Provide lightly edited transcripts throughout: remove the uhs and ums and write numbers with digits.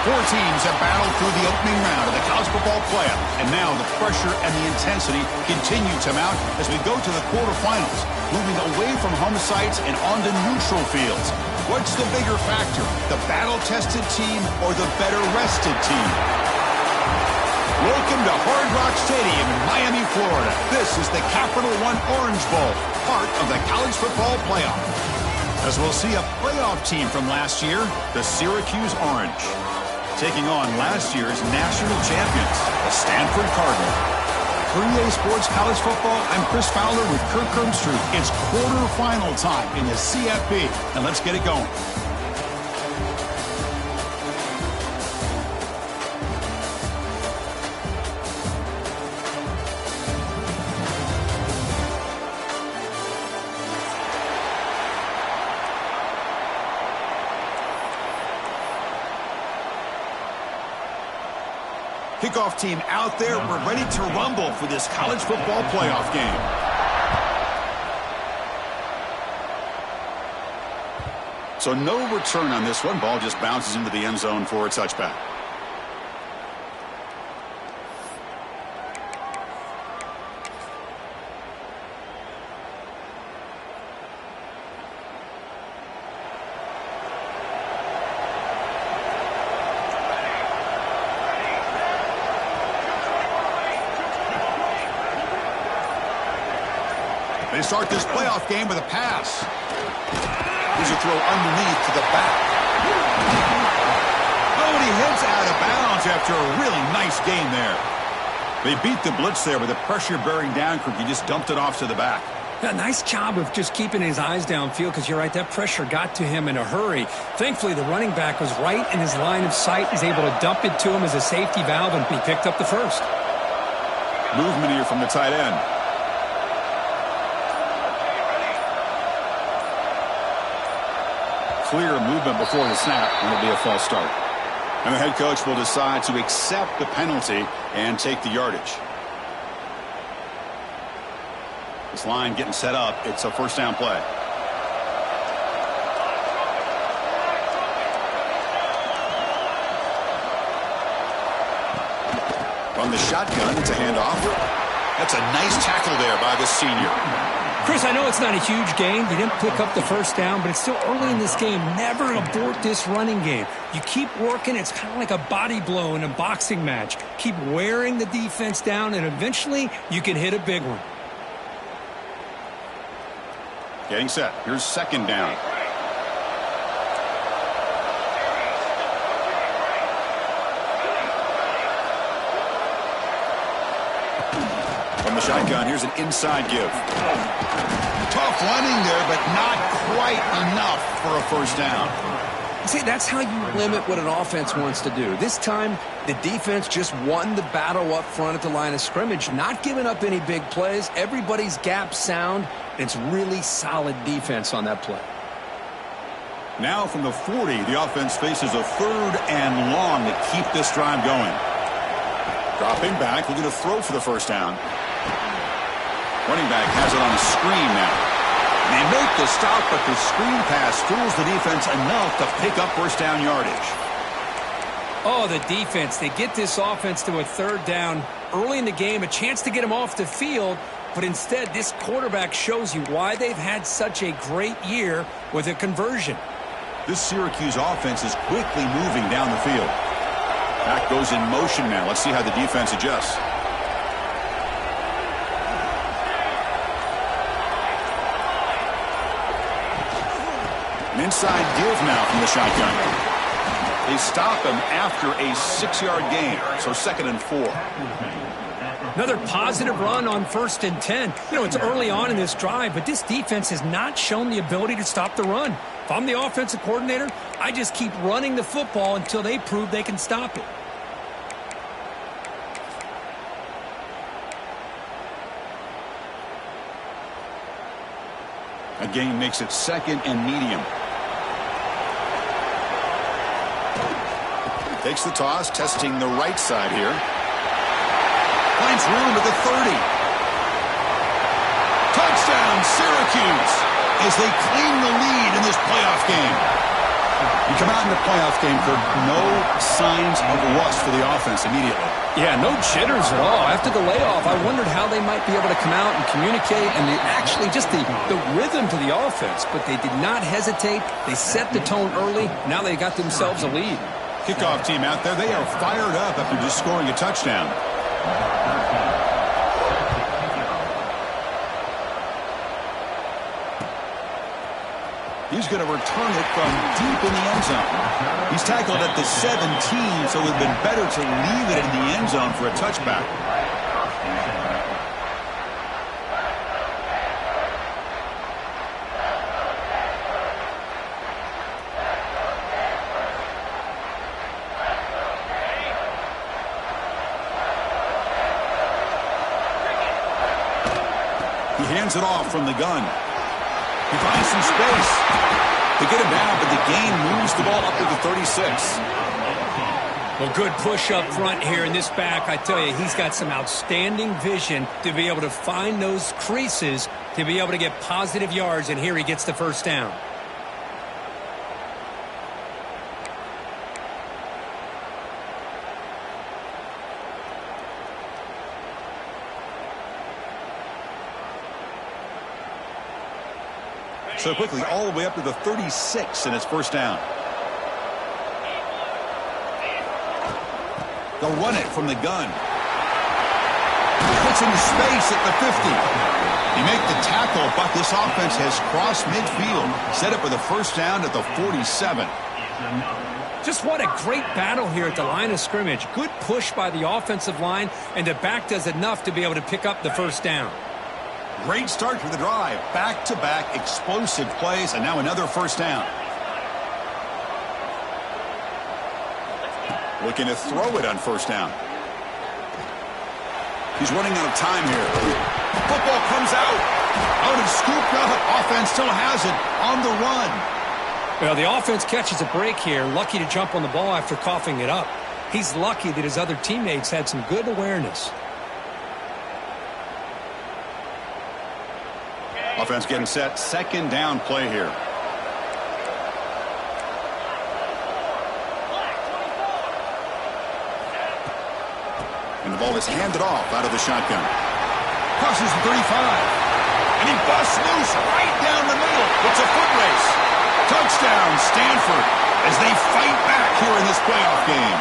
Four teams have battled through the opening round of the college football playoff, and now the pressure and the intensity continue to mount as we go to the quarterfinals, moving away from home sites and onto neutral fields. What's the bigger factor, the battle-tested team or the better-rested team? Welcome to Hard Rock Stadium in Miami, Florida. This is the Capital One Orange Bowl, part of the college football playoff. As we'll see a playoff team from last year, the Syracuse Orange, taking on last year's national champions, the Stanford Cardinal. For EA Sports College Football, I'm Chris Fowler with Kirk Kermstrup. It's quarterfinal time in the CFP, and let's get it going. Kickoff team out there. We're ready to rumble for this college football playoff game. So no return on this one. Ball just bounces into the end zone for a touchback. They start this playoff game with a pass. Here's a throw underneath to the back. Oh, and he heads out of bounds after a really nice game there. They beat the blitz there with the pressure bearing down. He just dumped it off to the back. Yeah, nice job of just keeping his eyes downfield, because you're right, that pressure got to him in a hurry. Thankfully, the running back was right in his line of sight. He's able to dump it to him as a safety valve, and he picked up the first. Movement here from the tight end. Clear movement before the snap, and it'll be a false start. And the head coach will decide to accept the penalty and take the yardage. This line getting set up. It's a first down play. From the shotgun, it's a handoff. That's a nice tackle there by the senior. Chris, I know it's not a huge gain. You didn't pick up the first down, but it's still early in this game. Never abort this running game. You keep working. It's kind of like a body blow in a boxing match. Keep wearing the defense down, and eventually you can hit a big one. Getting set. Here's second down. From the shotgun, here's an inside give. Tough running there, but not quite enough for a first down. See, that's how you limit what an offense wants to do. This time, the defense just won the battle up front at the line of scrimmage, not giving up any big plays. Everybody's gap sound, and it's really solid defense on that play. Now from the 40, the offense faces a third and long to keep this drive going. Dropping back, looking to throw for the first down. Running back has it on a screen now. They make the stop, but the screen pass fools the defense enough to pick up first down yardage. Oh, the defense. They get this offense to a third down early in the game, a chance to get them off the field, but instead this quarterback shows you why they've had such a great year with a conversion. This Syracuse offense is quickly moving down the field. Back goes in motion now. Let's see how the defense adjusts. An inside give now from the shotgun. They stop him after a 6-yard gain, so 2nd and 4. Another positive run on 1st and 10. You know, it's early on in this drive, but this defense has not shown the ability to stop the run. If I'm the offensive coordinator, I just keep running the football until they prove they can stop it. A gain makes it 2nd and medium. Takes the toss, testing the right side here. Finds room at the 30. Touchdown, Syracuse, as they claim the lead in this playoff game. You come out in the playoff game, Kirk, no signs of rust for the offense immediately. Yeah, no jitters at all. After the layoff, I wondered how they might be able to come out and communicate and actually just the rhythm to the offense. But they did not hesitate. They set the tone early. Now they got themselves a lead. Kickoff team out there, they are fired up after just scoring a touchdown. He's going to return it from deep in the end zone. He's tackled at the 17, so it would have been better to leave it in the end zone for a touchback. He hands it off from the gun. He finds some space. They get him down, but the game moves the ball up to the 36. Well, good push up front here in this back. I tell you, he's got some outstanding vision to be able to find those creases to be able to get positive yards, and here he gets the first down. So quickly, all the way up to the 36, and it's first down. They'll run it from the gun. Puts into space at the 50. He make the tackle, but this offense has crossed midfield. Set up for the first down at the 47. Just what a great battle here at the line of scrimmage. Good push by the offensive line, and the back does enough to be able to pick up the first down. Great start to the drive. Back-to-back explosive plays, and now another first down. Looking to throw it on first down. He's running out of time here. Football comes out. Out and scooped up. Offense still has it on the run. Well, the offense catches a break here. Lucky to jump on the ball after coughing it up. He's lucky that his other teammates had some good awareness. Offense getting set. Second down play here. And the ball is handed off out of the shotgun. Crosses the 35. And he busts loose right down the middle. It's a foot race. Touchdown, Stanford, as they fight back here in this playoff game.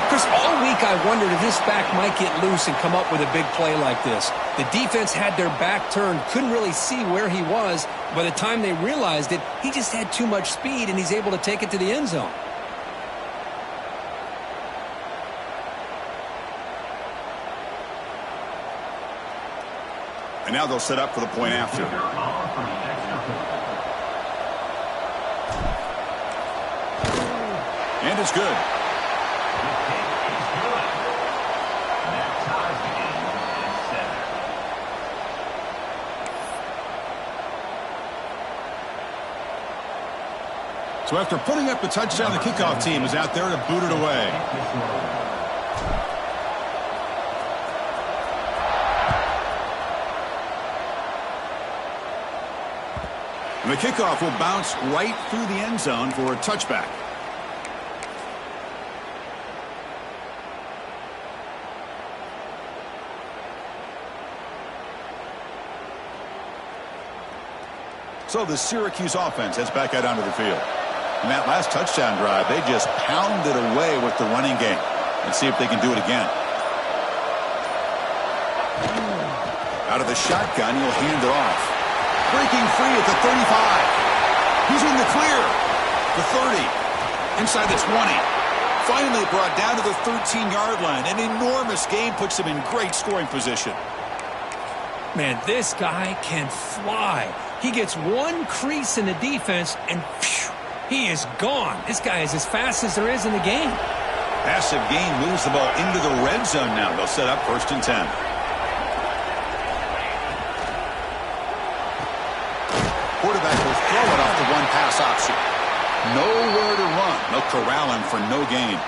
Chris, all week I wondered if this back might get loose and come up with a big play like this. The defense had their back turned, couldn't really see where he was. By the time they realized it, he just had too much speed, and he's able to take it to the end zone. And now they'll set up for the point after. And it's good. So after putting up the touchdown, the kickoff team is out there to boot it away. And the kickoff will bounce right through the end zone for a touchback. So the Syracuse offense heads back out onto the field. In that last touchdown drive, they just pounded away with the running game. Let's see if they can do it again. Out of the shotgun, he'll hand it off. Breaking free at the 35. He's in the clear. The 30. Inside the 20. Finally brought down to the 13-yard line. An enormous gain puts him in great scoring position. Man, this guy can fly. He gets one crease in the defense, and phew, he is gone. This guy is as fast as there is in the game. Passive gain moves the ball into the red zone now. They'll set up 1st and 10. Quarterback will throw it off the one-pass option. Nowhere to run. They'll corral him for no gain.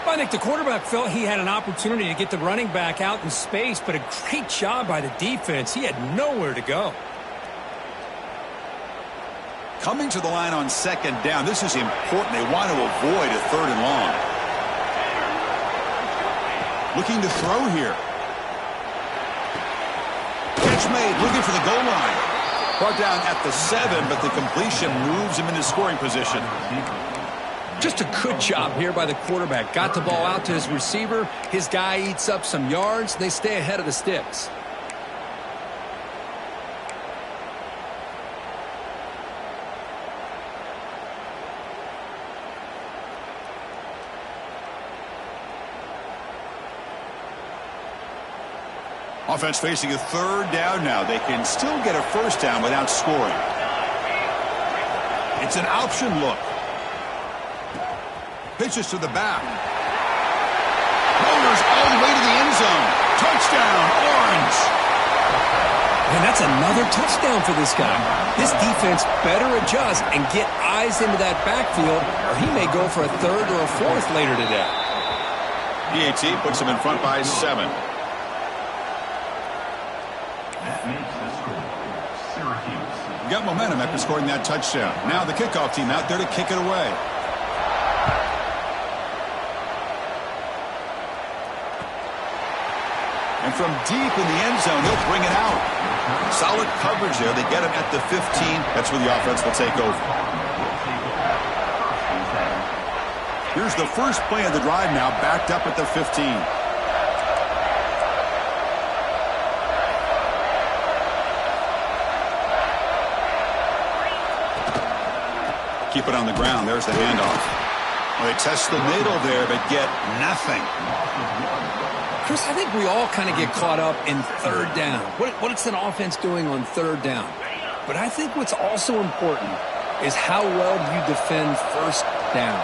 I think the quarterback felt he had an opportunity to get the running back out in space, but a great job by the defense. He had nowhere to go. Coming to the line on second down. This is important. They want to avoid a 3rd and long. Looking to throw here. Catch made. Looking for the goal line. Brought down at the 7, but the completion moves him into scoring position. Just a good job here by the quarterback. Got the ball out to his receiver. His guy eats up some yards. They stay ahead of the sticks. Offense facing a 3rd down now. They can still get a 1st down without scoring. It's an option look. Pitches to the back. Rollers all the way to the end zone. Touchdown, Orange. And that's another touchdown for this guy. This defense better adjust and get eyes into that backfield, or he may go for a 3rd or a 4th later today. PAT puts him in front by 7. Got momentum after scoring that touchdown. Now the kickoff team out there to kick it away. And from deep in the end zone, he'll bring it out. Solid coverage there. They get him at the 15. That's where the offense will take over. Here's the first play of the drive now, backed up at the 15. Keep it on the ground. There's the handoff. Well, they test the middle there, but get nothing. Chris, I think we all kind of get caught up in 3rd down. What's an offense doing on 3rd down? But I think what's also important is how well do you defend 1st down.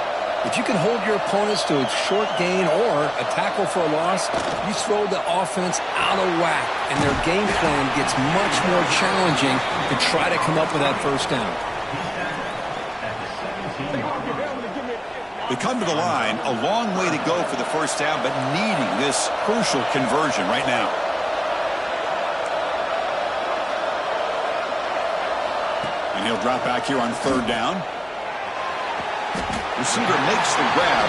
If you can hold your opponents to a short gain or a tackle for a loss, you throw the offense out of whack, and their game plan gets much more challenging to try to come up with that 1st down. They come to the line, a long way to go for the 1st down, but needing this crucial conversion right now. And he'll drop back here on 3rd down. Receiver makes the grab.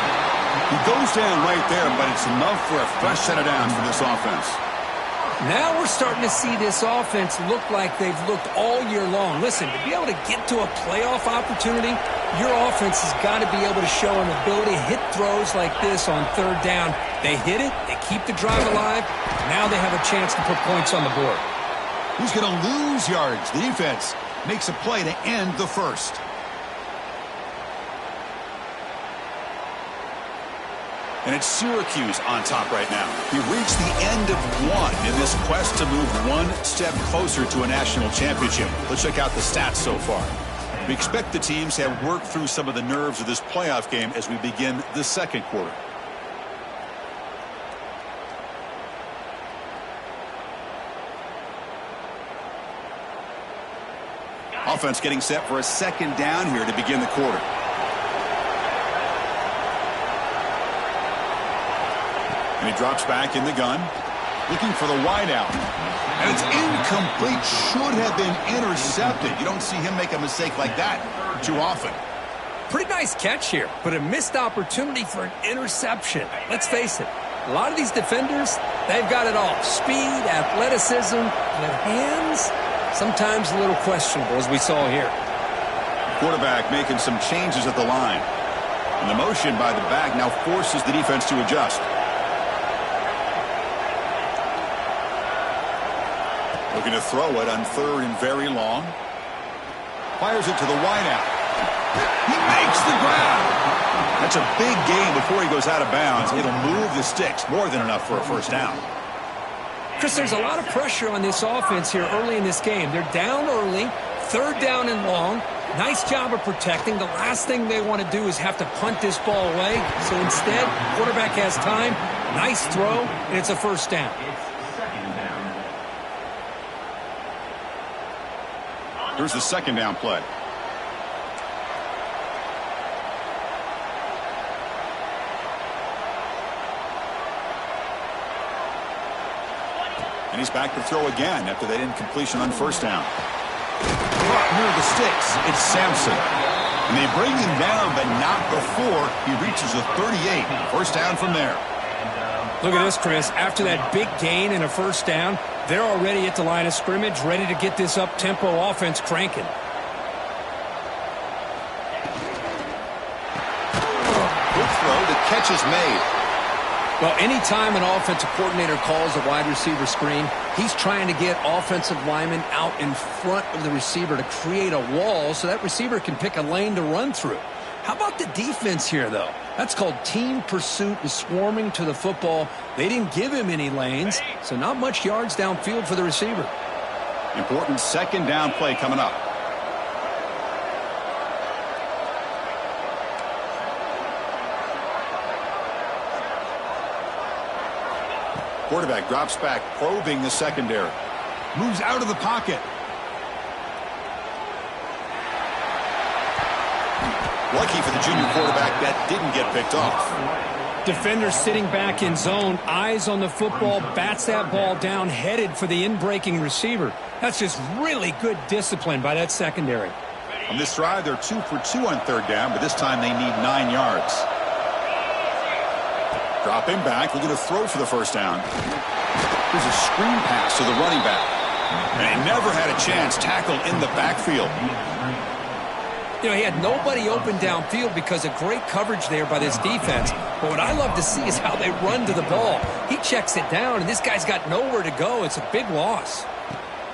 He goes down right there, but it's enough for a fresh set of downs for this offense. Now we're starting to see this offense look like they've looked all year long. Listen, to be able to get to a playoff opportunity, your offense has got to be able to show an ability to hit throws like this on 3rd down. They hit it, they keep the drive alive. Now they have a chance to put points on the board. Who's going to lose yards? The defense makes a play to end the 1st. And it's Syracuse on top right now. He reached the end of 1 in this quest to move 1 step closer to a national championship. Let's check out the stats so far. We expect the teams to have worked through some of the nerves of this playoff game as we begin the 2nd quarter. Offense getting set for a 2nd down here to begin the quarter. And he drops back in the gun, looking for the wideout. And it's incomplete. Should have been intercepted. You don't see him make a mistake like that too often. Pretty nice catch here, but a missed opportunity for an interception. Let's face it, a lot of these defenders, they've got it all. Speed, athleticism, and hands, sometimes a little questionable, as we saw here. Quarterback making some changes at the line. And the motion by the back now forces the defense to adjust. Looking to throw it on 3rd and very long. Fires it to the wideout. He makes the grab. That's a big gain before he goes out of bounds. It'll move the sticks. More than enough for a 1st down. Chris, there's a lot of pressure on this offense here early in this game. They're down early, 3rd down and long. Nice job of protecting. The last thing they want to do is have to punt this ball away. So instead, quarterback has time. Nice throw, and it's a 1st down. Here's the 2nd down play. And he's back to throw again after that incompletion on 1st down. caught near the sticks. It's Sampson. And they bring him down, but not before he reaches the 38. First down from there. Look at this, Chris. After that big gain and a first down, they're already at the line of scrimmage, ready to get this up-tempo offense cranking. Good throw. The catch is made. Well, anytime an offensive coordinator calls a wide receiver screen, he's trying to get offensive linemen out in front of the receiver to create a wall so that receiver can pick a lane to run through. How about the defense here, though? That's called team pursuit and swarming to the football. They didn't give him any lanes, so not much yards downfield for the receiver. Important second down play coming up. Quarterback drops back, probing the secondary. Moves out of the pocket. Lucky for the junior quarterback, that didn't get picked off. Defender sitting back in zone, eyes on the football, bats that ball down, headed for the in-breaking receiver. That's just really good discipline by that secondary. On this drive, they're 2 for 2 on third down, but this time they need 9 yards. Drop him back, looking to throw for the first down. Here's a screen pass to the running back. And he never had a chance tackled in the backfield. You know, he had nobody open downfield because of great coverage there by this defense. But what I love to see is how they run to the ball. He checks it down, and this guy's got nowhere to go. It's a big loss.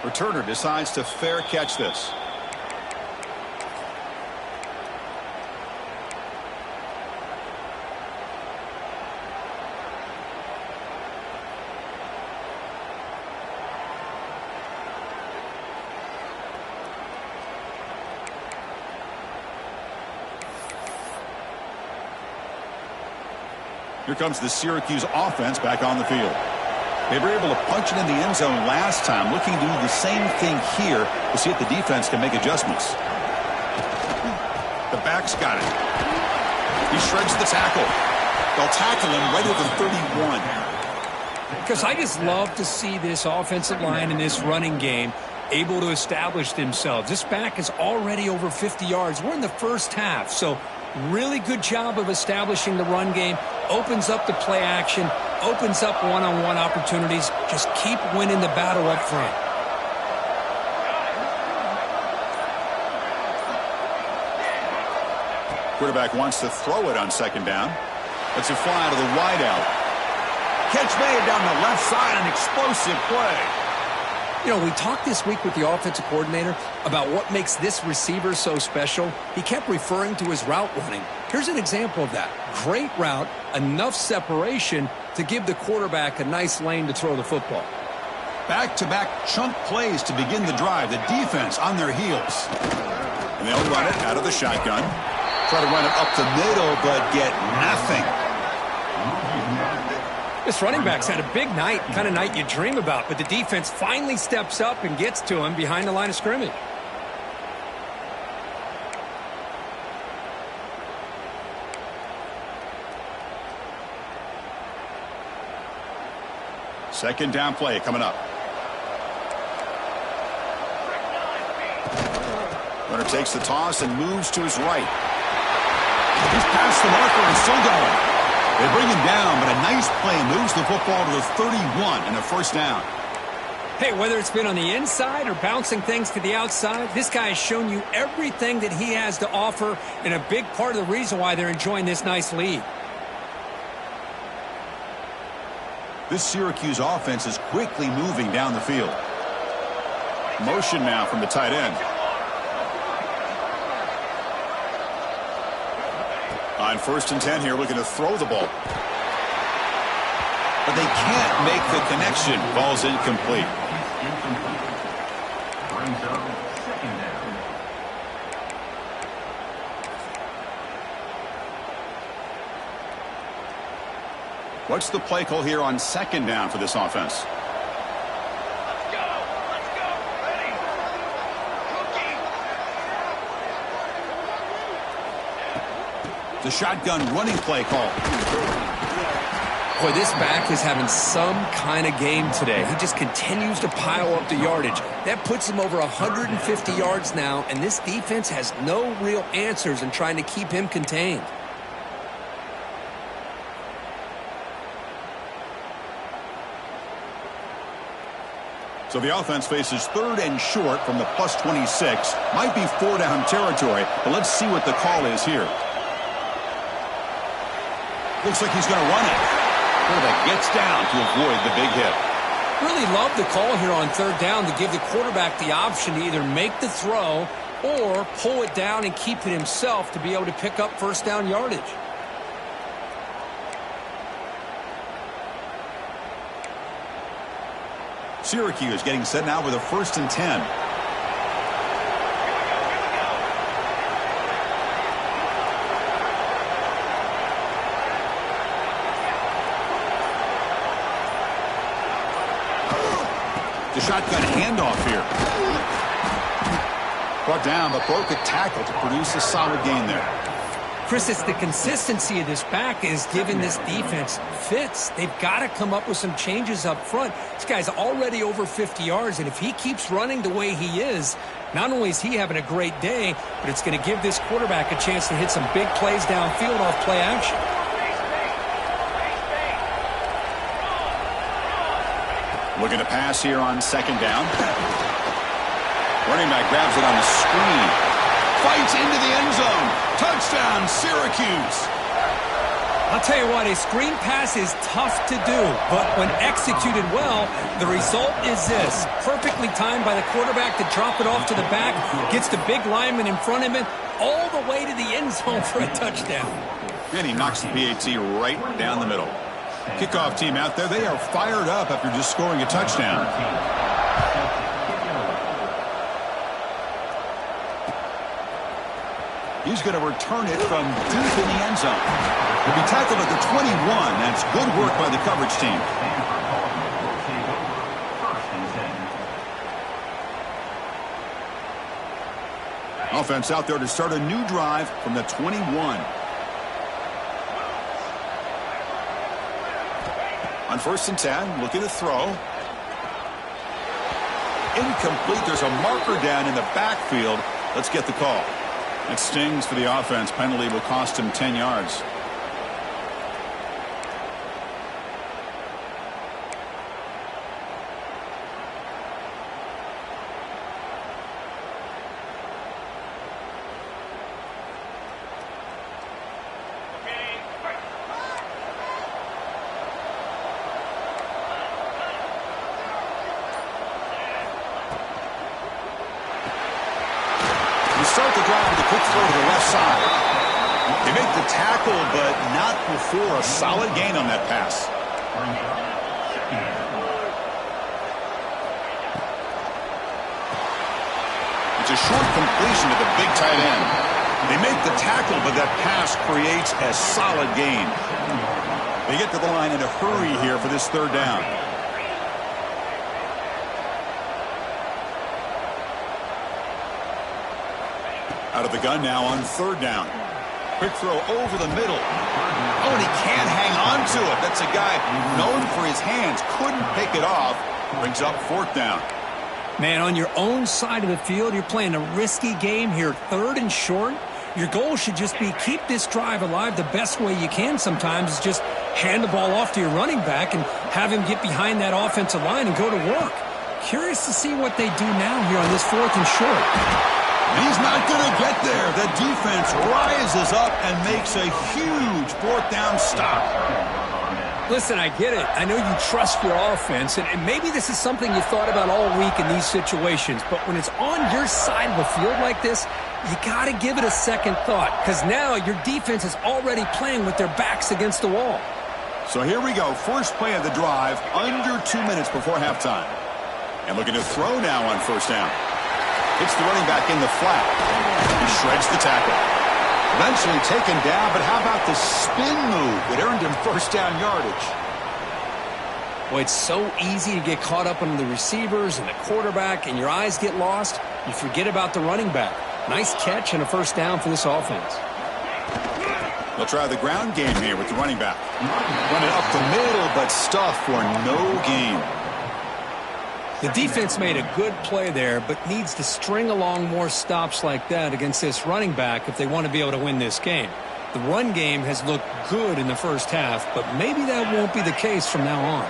Returner decides to fair catch this. Here comes the Syracuse offense back on the field. They were able to punch it in the end zone last time, looking to do the same thing here to see if the defense can make adjustments. The back's got it. He shreds the tackle. They'll tackle him right at the 31. Because I just love to see this offensive line in this running game able to establish themselves. This back is already over 50 yards. We're in the first half, so really good job of establishing the run game. Opens up the play action, opens up one-on-one opportunities. Just keep winning the battle up front. Quarterback wants to throw it on second down. Lets it fly to the wideout. Catch made down the left side, an explosive play. You know, we talked this week with the offensive coordinator about what makes this receiver so special. He kept referring to his route running. Here's an example of that. Great route, enough separation to give the quarterback a nice lane to throw the football. Back-to-back chunk plays to begin the drive. The defense on their heels. And they'll run it out of the shotgun. Try to run it up the middle, but get nothing. This running back's had a big night, kind of night you dream about, but the defense finally steps up and gets to him behind the line of scrimmage. Second down play coming up. Runner takes the toss and moves to his right. He's past the marker and still going. They bring him down, but a nice play moves the football to the 31 and a first down. Hey, whether it's been on the inside or bouncing things to the outside, this guy has shown you everything that he has to offer, and a big part of the reason why they're enjoying this nice lead. This Syracuse offense is quickly moving down the field. Motion now from the tight end. On 1st and 10 here, looking to throw the ball. But they can't make the connection. Ball's incomplete. What's the play call here on second down for this offense? The shotgun running play call. Boy, this back is having some kind of game today. He just continues to pile up the yardage. That puts him over 150 yards now, and this defense has no real answers in trying to keep him contained. So the offense faces 3rd and short from the plus 26. Might be 4-down territory, but let's see what the call is here. Looks like he's going to run it. Quarterback gets down to avoid the big hit. Really love the call here on 3rd down to give the quarterback the option to either make the throw or pull it down and keep it himself to be able to pick up 1st down yardage. Syracuse getting set now with a 1st and 10. The shotgun handoff here. Brought down, but broke a tackle to produce a solid gain there. Chris, it's the consistency of this back is giving this defense fits. They've got to come up with some changes up front. This guy's already over 50 yards, and if he keeps running the way he is, not only is he having a great day, but it's going to give this quarterback a chance to hit some big plays downfield off play action. Looking to pass here on 2nd down. Running back grabs it on the screen. Fights into the end zone. Touchdown, Syracuse. I'll tell you what, a screen pass is tough to do, but when executed well, the result is this. Perfectly timed by the quarterback to drop it off to the back, gets the big lineman in front of him, all the way to the end zone for a touchdown. And he knocks the PAT right down the middle. Kickoff team out there, they are fired up after just scoring a touchdown. He's going to return it from deep in the end zone. He'll be tackled at the 21. That's good work by the coverage team. Offense out there to start a new drive from the 21. On 1st and 10, looking to throw. Incomplete. There's a marker down in the backfield. Let's get the call. That stings for the offense. Penalty will cost him 10 yards. Start the drive with a quick throw to the left side. They make the tackle, but not before a solid gain on that pass. It's a short completion to the big tight end. They make the tackle, but that pass creates a solid gain. They get to the line in a hurry here for this 3rd down. Out of the gun now on 3rd down. Quick throw over the middle. Oh, and he can't hang on to it. That's a guy known for his hands. Couldn't pick it off. Brings up 4th down. Man, on your own side of the field, you're playing a risky game here. 3rd and short. Your goal should just be keep this drive alive the best way you can sometimes is just hand the ball off to your running back and have him get behind that offensive line and go to work. Curious to see what they do now here on this 4th and short. He's not going to get there. The defense rises up and makes a huge 4th down stop. Listen, I get it. I know you trust your offense, and maybe this is something you thought about all week in these situations, but when it's on your side of the field like this, you got to give it a second thought, because now your defense is already playing with their backs against the wall. So here we go. First play of the drive, under 2 minutes before halftime. And looking to throw now on 1st down. Hits the running back in the flat. He shreds the tackle. Eventually taken down, but how about the spin move that earned him 1st down yardage? Boy, it's so easy to get caught up on the receivers and the quarterback, and your eyes get lost. You forget about the running back. Nice catch and a 1st down for this offense. They'll try the ground game here with the running back. Run it up the middle, but stuff for no gain. The defense made a good play there, but needs to string along more stops like that against this running back if they want to be able to win this game. The run game has looked good in the first half, but maybe that won't be the case from now on.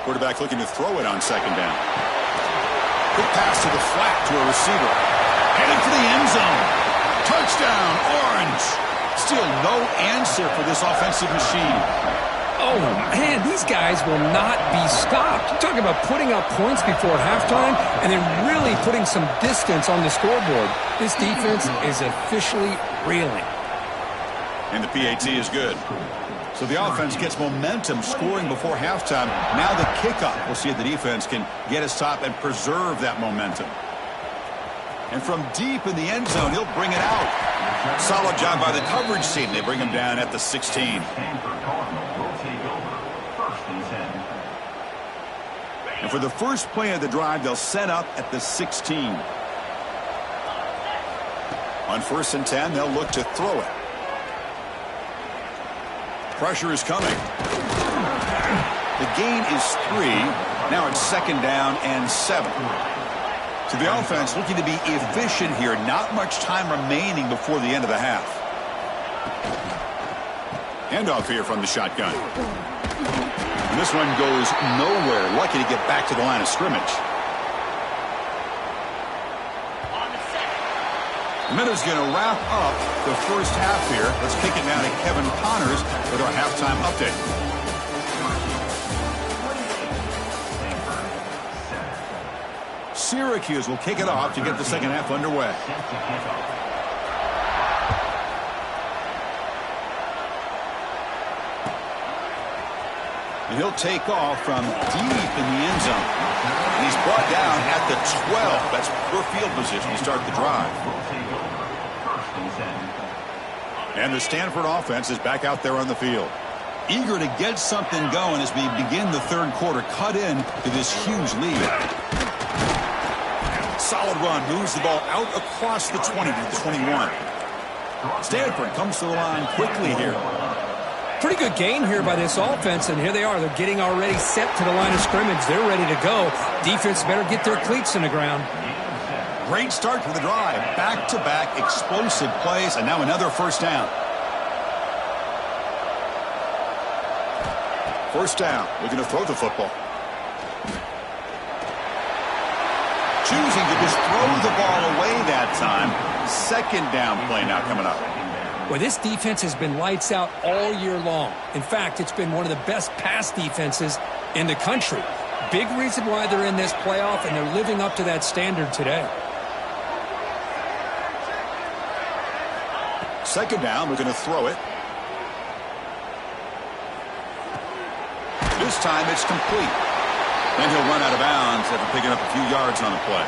Quarterback looking to throw it on second down. Quick pass to the flat to a receiver. Headed for the end zone. Touchdown, Orange. Still no answer for this offensive machine. Oh, man, these guys will not be stopped. You're talking about putting up points before halftime and then really putting some distance on the scoreboard. This defense is officially reeling. And the PAT is good. So the offense gets momentum scoring before halftime. Now the kickoff. We'll see if the defense can get a stop and preserve that momentum. And from deep in the end zone, he'll bring it out. Solid job by the coverage team. They bring him down at the 16. And for the first play of the drive, they'll set up at the 16. On 1st and 10, they'll look to throw it. Pressure is coming. The gain is 3. Now it's 2nd down and 7. So the offense looking to be efficient here. Not much time remaining before the end of the half. Handoff here from the shotgun. And this one goes nowhere. Lucky to get back to the line of scrimmage. The minute's going to wrap up the first half here. Let's kick it now to Kevin Connors with our halftime update. Syracuse will kick it off to get the second half underway. And he'll take off from deep in the end zone. And he's brought down at the 12. That's poor field position to start the drive. And the Stanford offense is back out there on the field. Eager to get something going as we begin the third quarter. Cut in to this huge lead. Solid run. Moves the ball out across the 20 to the 21. Stanford comes to the line quickly here. Pretty good gain here by this offense, and here they are. They're getting already set to the line of scrimmage. They're ready to go. Defense better get their cleats in the ground. Great start to the drive. Back-to-back explosive plays, and now another first down. First down. Looking to throw the football. Choosing to just throw the ball away that time. Second down play now coming up. Well, this defense has been lights out all year long. In fact, it's been one of the best pass defenses in the country. Big reason why they're in this playoff, and they're living up to that standard today. Second down, we're going to throw it. This time it's complete. Then he'll run out of bounds after picking up a few yards on the play.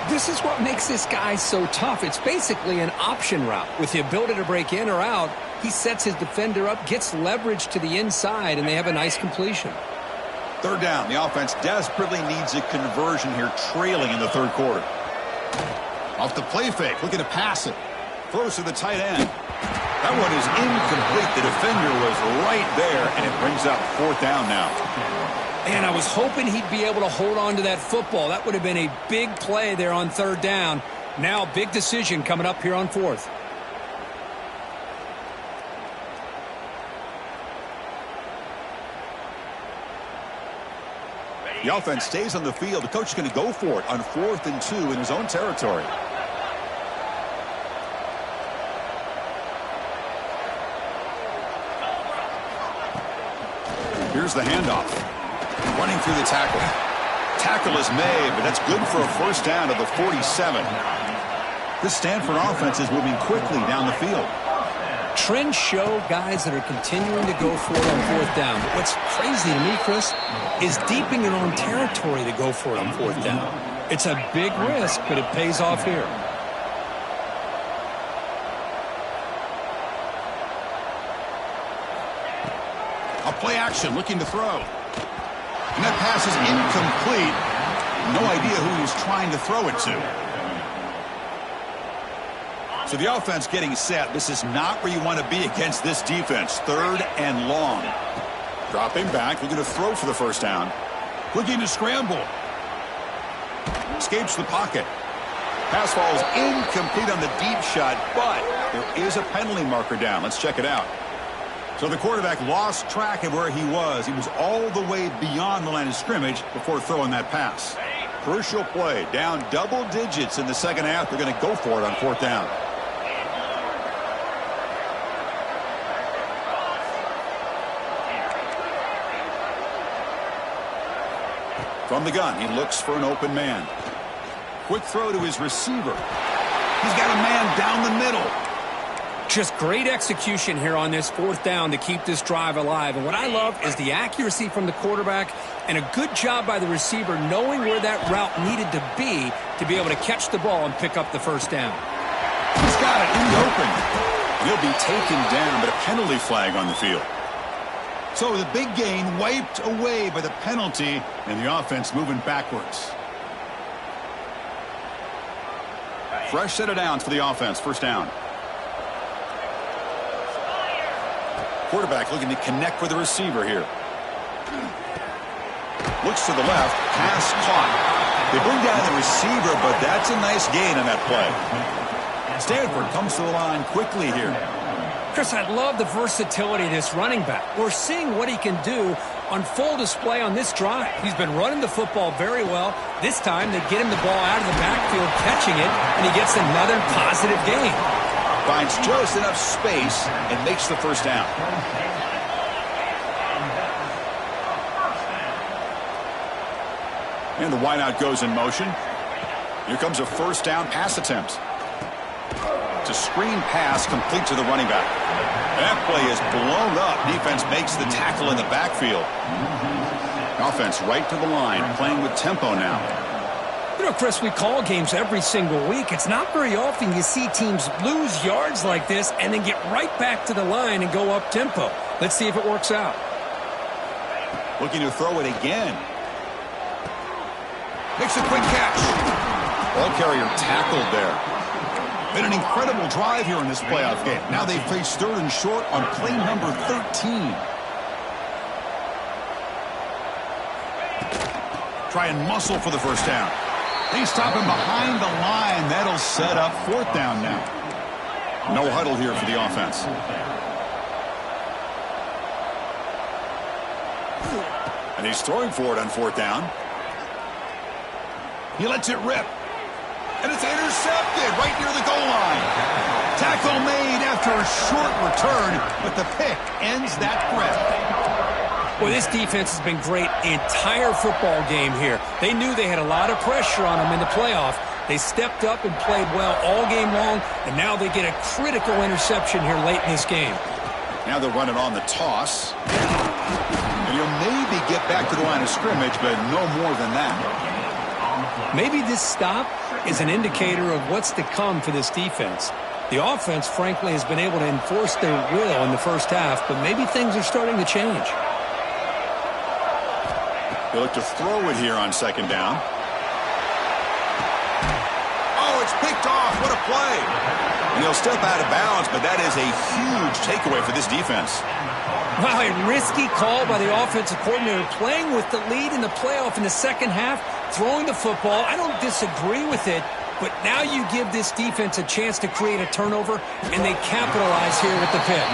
This is what makes this guy so tough. It's basically an option route. With the ability to break in or out, he sets his defender up, gets leverage to the inside, and they have a nice completion. Third down. The offense desperately needs a conversion here, trailing in the third quarter. Off the play fake, looking to pass it. Throws to the tight end. That one is incomplete. The defender was right there, and it brings up fourth down now. Man, I was hoping he'd be able to hold on to that football. That would have been a big play there on third down. Now, big decision coming up here on fourth. The offense stays on the field. The coach is going to go for it on 4th and 2 in his own territory. Here's the handoff. Running through the tackle. Tackle is made, but that's good for a first down to the 47. This Stanford offense is moving quickly down the field. Trends show guys that are continuing to go for it on fourth down. But what's crazy to me, Chris, is deep in your own territory to go for it on fourth down. It's a big risk, but it pays off here. A play action, looking to throw. And that pass is incomplete. No idea who he's trying to throw it to. So the offense getting set. This is not where you want to be against this defense. 3rd and long. Dropping back, looking to throw for the first down. Looking to scramble. Escapes the pocket. Pass falls incomplete on the deep shot, but there is a penalty marker down. Let's check it out. So the quarterback lost track of where he was. He was all the way beyond the line of scrimmage before throwing that pass. Crucial play. Down double digits in the second half. They're going to go for it on 4th down. From the gun, he looks for an open man. Quick throw to his receiver. He's got a man down the middle. Just great execution here on this 4th down to keep this drive alive. And what I love is the accuracy from the quarterback and a good job by the receiver knowing where that route needed to be able to catch the ball and pick up the first down. He's got it in the open. He'll be taken down, but a penalty flag on the field. So the big gain wiped away by the penalty, and the offense moving backwards. Fresh set of downs for the offense. First down. Quarterback looking to connect with the receiver here. Looks to the left. Pass caught. They bring down the receiver, but that's a nice gain on that play. Stanford comes to the line quickly here. Chris, I love the versatility of this running back. We're seeing what he can do on full display on this drive. He's been running the football very well. This time they get him the ball out of the backfield, catching it, and he gets another positive gain. Finds just enough space and makes the first down. And the wideout goes in motion. Here comes a first down pass attempt. It's a screen pass complete to the running back. That play is blown up. Defense makes the tackle in the backfield. Offense right to the line, playing with tempo now. You know, Chris, we call games every single week. It's not very often you see teams lose yards like this and then get right back to the line and go up tempo. Let's see if it works out. Looking to throw it again. Makes a quick catch. Ball carrier tackled there. Been an incredible drive here in this playoff game. Now they face 3rd and short on play number 13. Try and muscle for the first down. They stop him behind the line. That'll set up 4th down now. No huddle here for the offense. And he's throwing for it on 4th down. He lets it rip. And it's intercepted right near the goal line. Tackle made after a short return, but the pick ends that threat. Well, this defense has been great the entire football game here. They knew they had a lot of pressure on them in the playoff. They stepped up and played well all game long, and now they get a critical interception here late in this game. Now they're running on the toss. And he'll maybe get back to the line of scrimmage, but no more than that. Maybe this stop is an indicator of what's to come for this defense. The offense, frankly, has been able to enforce their will in the first half, but maybe things are starting to change. They look to throw it here on 2nd down. Oh, it's picked off. What a play. And he'll step out of bounds, but that is a huge takeaway for this defense. Wow, a risky call by the offensive coordinator, playing with the lead in the playoff in the second half, throwing the football. I don't disagree with it, but now you give this defense a chance to create a turnover, and they capitalize here with the pick.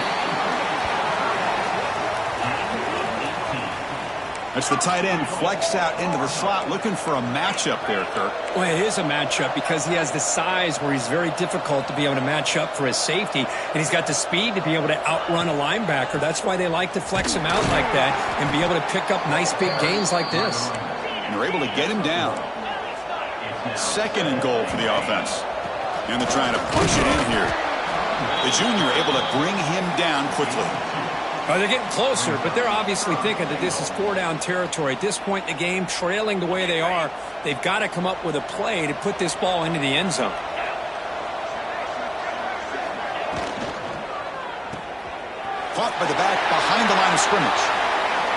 That's the tight end flexed out into the slot, looking for a matchup there, Kirk. Well, it is a matchup because he has the size where he's very difficult to be able to match up for his safety, and he's got the speed to be able to outrun a linebacker. That's why they like to flex him out like that and be able to pick up nice big gains like this. And they're able to get him down. 2nd and goal for the offense. And they're trying to punch it in here. The junior able to bring him down quickly. They're getting closer, but they're obviously thinking that this is 4-down territory. At this point in the game, trailing the way they are, they've got to come up with a play to put this ball into the end zone. Caught by the back behind the line of scrimmage.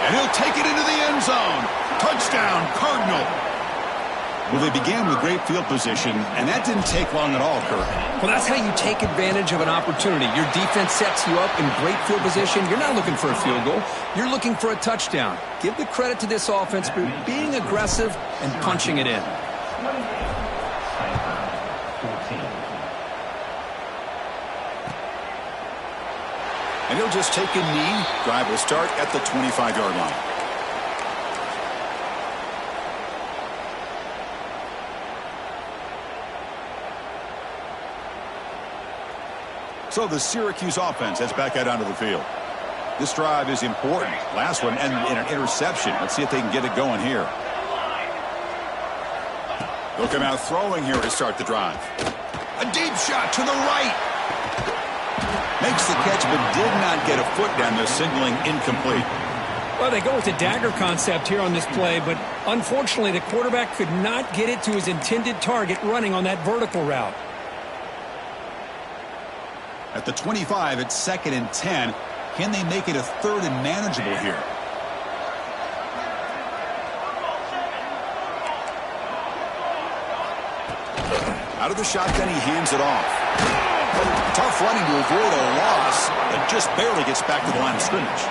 And he'll take it into the end zone. Touchdown, Cardinal. Well, they began with great field position, and that didn't take long at all, Kurt. Well, that's how you take advantage of an opportunity. Your defense sets you up in great field position. You're not looking for a field goal. You're looking for a touchdown. Give the credit to this offense for being aggressive and punching it in. And he'll just take a knee. Drive will start at the 25-yard line. So the Syracuse offense heads back out onto the field. This drive is important. Last one ended in an interception. Let's see if they can get it going here. They'll come out throwing here to start the drive. A deep shot to the right. Makes the catch, but did not get a foot down there, signaling incomplete. Well, they go with the dagger concept here on this play, but unfortunately the quarterback could not get it to his intended target running on that vertical route. At the 25, it's 2nd and 10. Can they make it a 3rd and manageable here? Out of the shotgun, he hands it off. Tough running to avoid a loss, but just barely gets back to the line of scrimmage.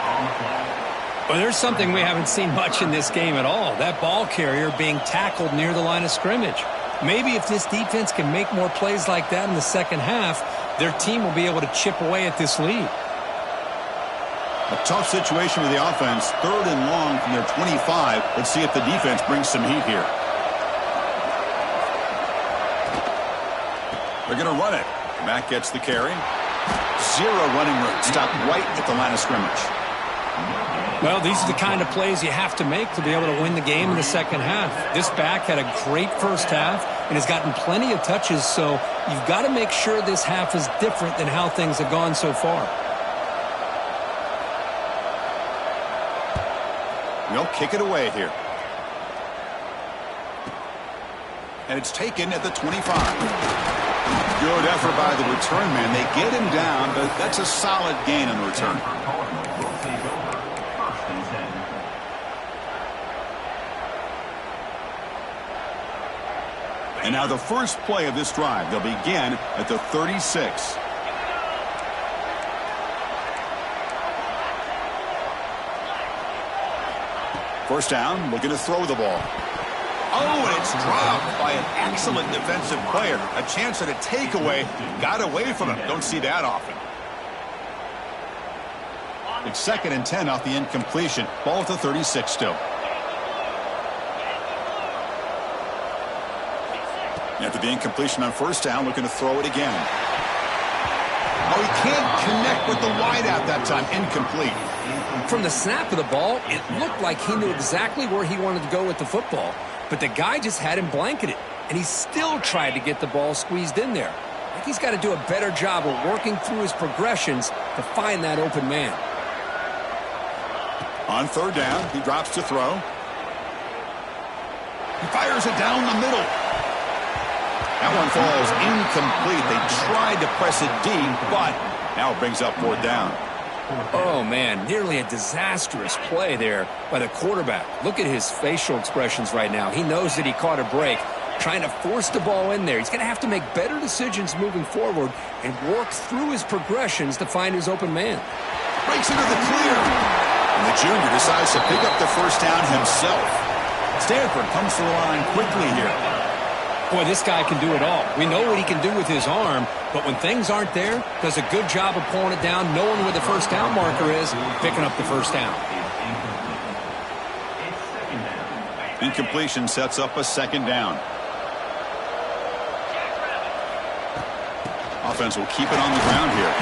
Well, there's something we haven't seen much in this game at all. That ball carrier being tackled near the line of scrimmage. Maybe if this defense can make more plays like that in the second half, their team will be able to chip away at this lead. A tough situation with the offense. 3rd and long from their 25. Let's see if the defense brings some heat here. They're going to run it. Mack gets the carry. 0 running room. Stopped right at the line of scrimmage. Well, these are the kind of plays you have to make to be able to win the game in the second half. This back had a great first half and has gotten plenty of touches, so you've got to make sure this half is different than how things have gone so far. They'll kick it away here. And it's taken at the 25. Good effort by the return man. They get him down, but that's a solid gain on the return. And now the first play of this drive. They'll begin at the 36. First down, looking to throw the ball. Oh, and it's dropped by an excellent defensive player. A chance at a takeaway. Got away from him. Don't see that often. It's 2nd and 10 off the incompletion. Ball at the 36 still. After the incompletion on first down, looking to throw it again. Oh, he can't connect with the wideout that time. Incomplete. From the snap of the ball, it looked like he knew exactly where he wanted to go with the football. But the guy just had him blanketed, and he still tried to get the ball squeezed in there. I think he's got to do a better job of working through his progressions to find that open man. On 3rd down, he drops to throw. He fires it down the middle. That one falls incomplete. They tried to press it deep, but now it brings up 4th down. Oh, man, nearly a disastrous play there by the quarterback. Look at his facial expressions right now. He knows that he caught a break, trying to force the ball in there. He's going to have to make better decisions moving forward and work through his progressions to find his open man. Breaks into the clear. And the junior decides to pick up the first down himself. Stanford comes to the line quickly here. Boy, this guy can do it all. We know what he can do with his arm, but when things aren't there, does a good job of pulling it down, knowing where the first down marker is, picking up the first down. Incompletion sets up a 2nd down. Offense will keep it on the ground here.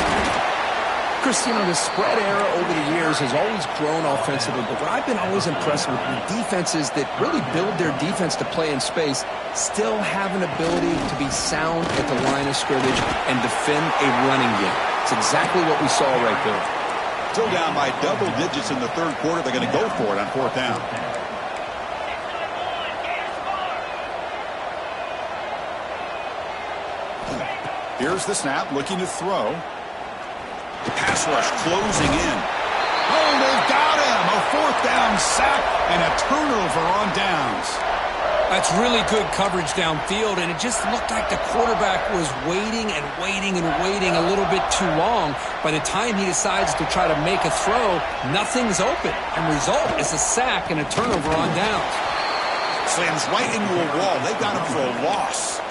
Chris, you know, the spread era over the years has always grown offensively, but what I've been always impressed with defenses that really build their defense to play in space still have an ability to be sound at the line of scrimmage and defend a running game. It's exactly what we saw right there. Still down by double digits in the 3rd quarter. They're going to go for it on 4th down. Here's the snap, looking to throw. The pass rush closing in. Oh, they've got him. A 4th down sack and a turnover on downs. That's really good coverage downfield, and it just looked like the quarterback was waiting and waiting and waiting a little bit too long. By the time he decides to try to make a throw, nothing's open. And result is a sack and a turnover on downs. Slams right into a wall. They got him for a loss.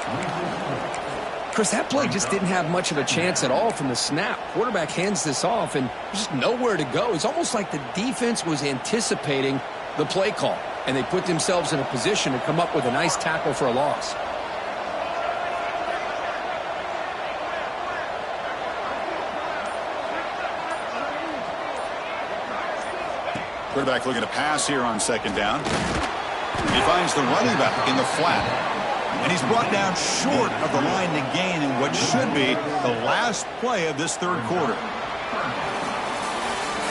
Chris, that play just didn't have much of a chance at all from the snap. Quarterback hands this off, and there's just nowhere to go. It's almost like the defense was anticipating the play call, and they put themselves in a position to come up with a nice tackle for a loss. Quarterback looking to pass here on second down. He finds the running back in the flat. And he's brought down short of the line to gain in what should be the last play of this third quarter.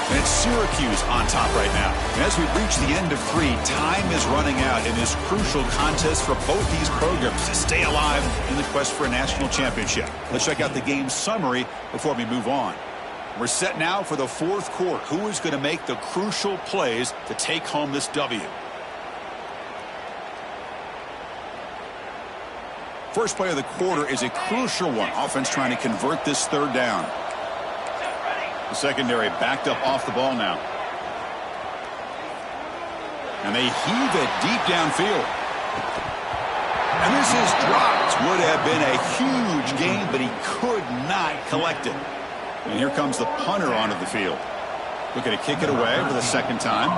And it's Syracuse on top right now. And as we reach the end of 3, time is running out in this crucial contest for both these programs to stay alive in the quest for a national championship. Let's check out the game summary before we move on. We're set now for the fourth quarter. Who is going to make the crucial plays to take home this W? First play of the quarter is a crucial one. Offense trying to convert this third down. The secondary backed up off the ball now. And they heave it deep downfield. And this is dropped. Would have been a huge gain, but he could not collect it. And here comes the punter onto the field. Looking to kick it away for the second time.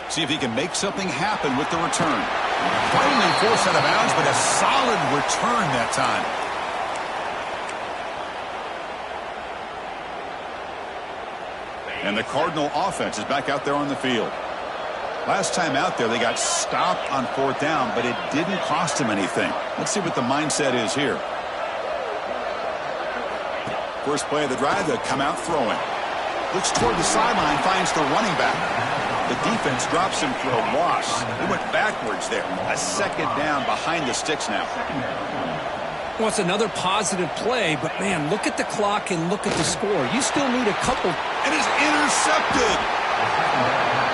See if he can make something happen with the return. Finally forced out of bounds, but a solid return that time. And the Cardinal offense is back out there on the field. Last time out there, they got stopped on fourth down, but it didn't cost them anything. Let's see what the mindset is here. First play of the drive, they'll come out throwing. Looks toward the sideline, finds the running back. The defense drops him for a loss. He went backwards there. A second down behind the sticks now. Well, it's another positive play, but, man, look at the clock and look at the score. You still need a couple. And is intercepted.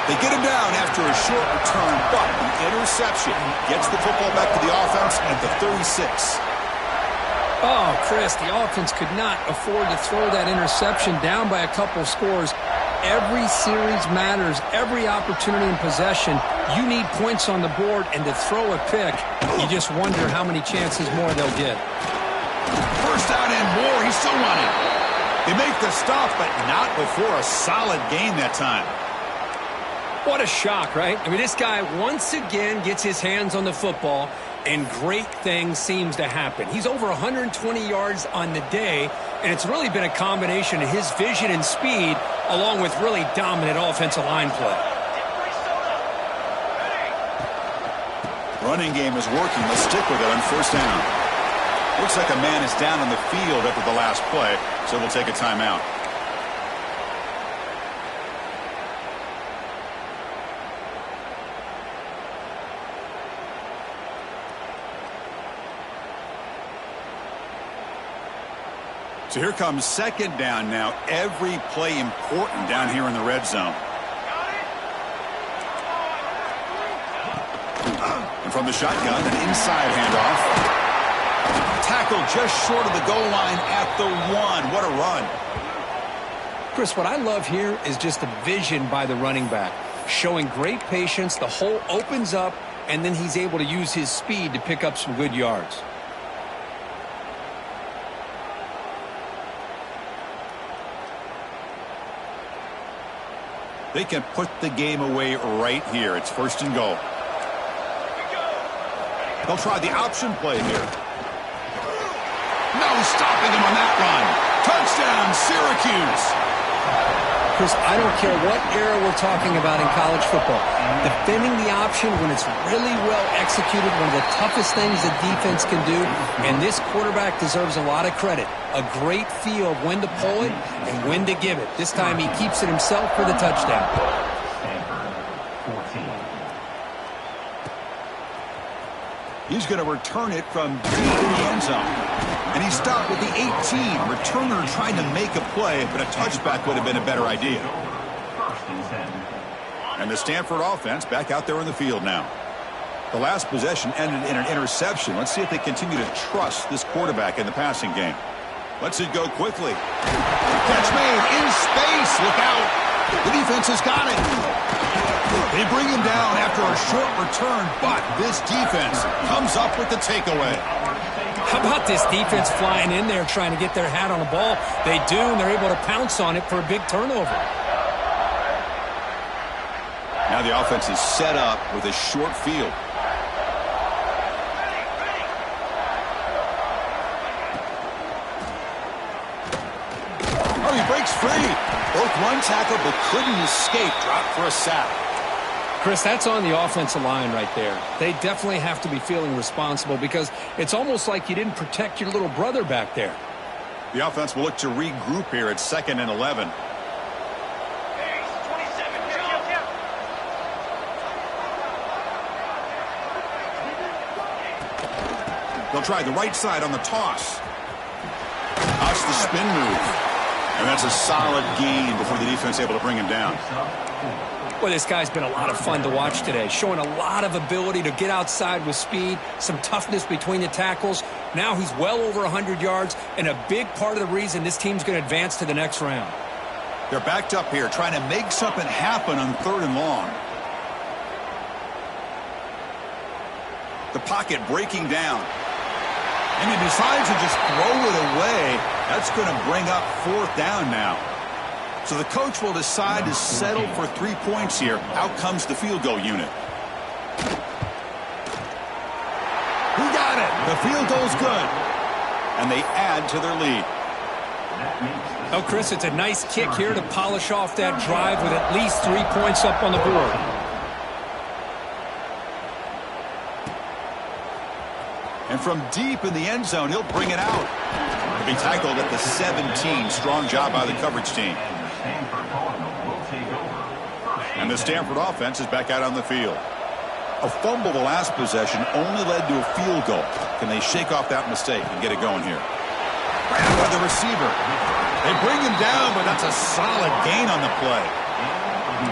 They get him down after a short return, but the interception gets the football back to the offense at the 36. Oh, Chris, the offense could not afford to throw that interception down by a couple scores. Every series matters. Every opportunity in possession, you need points on the board, and to throw a pick, you just wonder how many chances more they'll get. First down and more. He's still running. They make the stop, but not before a solid gain that time. What a shock, right? I mean, this guy once again gets his hands on the football, and great things seems to happen. He's over 120 yards on the day, and it's really been a combination of his vision and speed along with really dominant offensive line play. Running game is working. Let's stick with it on first down. Looks like a man is down on the field after the last play, so we'll take a timeout. So here comes second down now. Every play important down here in the red zone. And from the shotgun, an inside handoff. Tackled just short of the goal line at the 1. What a run. Chris, what I love here is just the vision by the running back. Showing great patience, the hole opens up, and then he's able to use his speed to pick up some good yards. They can put the game away right here. It's first and goal. They'll try the option play here. No stopping him on that run. Touchdown, Syracuse. Chris, I don't care what era we're talking about in college football. Defending the option when it's really well executed, one of the toughest things the defense can do, and this quarterback deserves a lot of credit. A great feel of when to pull it and when to give it. This time he keeps it himself for the touchdown. Stanford, 14. He's going to return it from deep in the end zone. And he stopped with the 18. Returner trying to make a play, but a touchback would have been a better idea. And the Stanford offense back out there in the field now. The last possession ended in an interception. Let's see if they continue to trust this quarterback in the passing game. Lets it go quickly. Catch made in space. Look out. The defense has got it. They bring him down after a short return, but this defense comes up with the takeaway. How about this defense flying in there trying to get their hat on the ball? They do, and they're able to pounce on it for a big turnover. Now the offense is set up with a short field. Oh, he breaks free. Both run tackle, but couldn't escape. Dropped for a sack. Chris, that's on the offensive line right there. They definitely have to be feeling responsible because it's almost like you didn't protect your little brother back there. The offense will look to regroup here at 2nd and 11. They'll try the right side on the toss. That's the spin move. And that's a solid gain before the defense able to bring him down. Well, this guy's been a lot of fun to watch today, showing a lot of ability to get outside with speed, some toughness between the tackles. Now he's well over 100 yards, and a big part of the reason this team's going to advance to the next round. They're backed up here, trying to make something happen on 3rd and long. The pocket breaking down. And he decides to just throw it away. That's going to bring up 4th down now. So the coach will decide to settle for 3 points here. Out comes the field goal unit. Who got it? The field goal's good. And they add to their lead. Oh, Chris, it's a nice kick here to polish off that drive with at least 3 points up on the board. And from deep in the end zone, he'll bring it out. He'll be tackled at the 17. Strong job by the coverage team. And the Stanford offense is back out on the field. A fumble the last possession only led to a field goal. Can they shake off that mistake and get it going here? Grabbed by the receiver. They bring him down, but that's a solid gain on the play.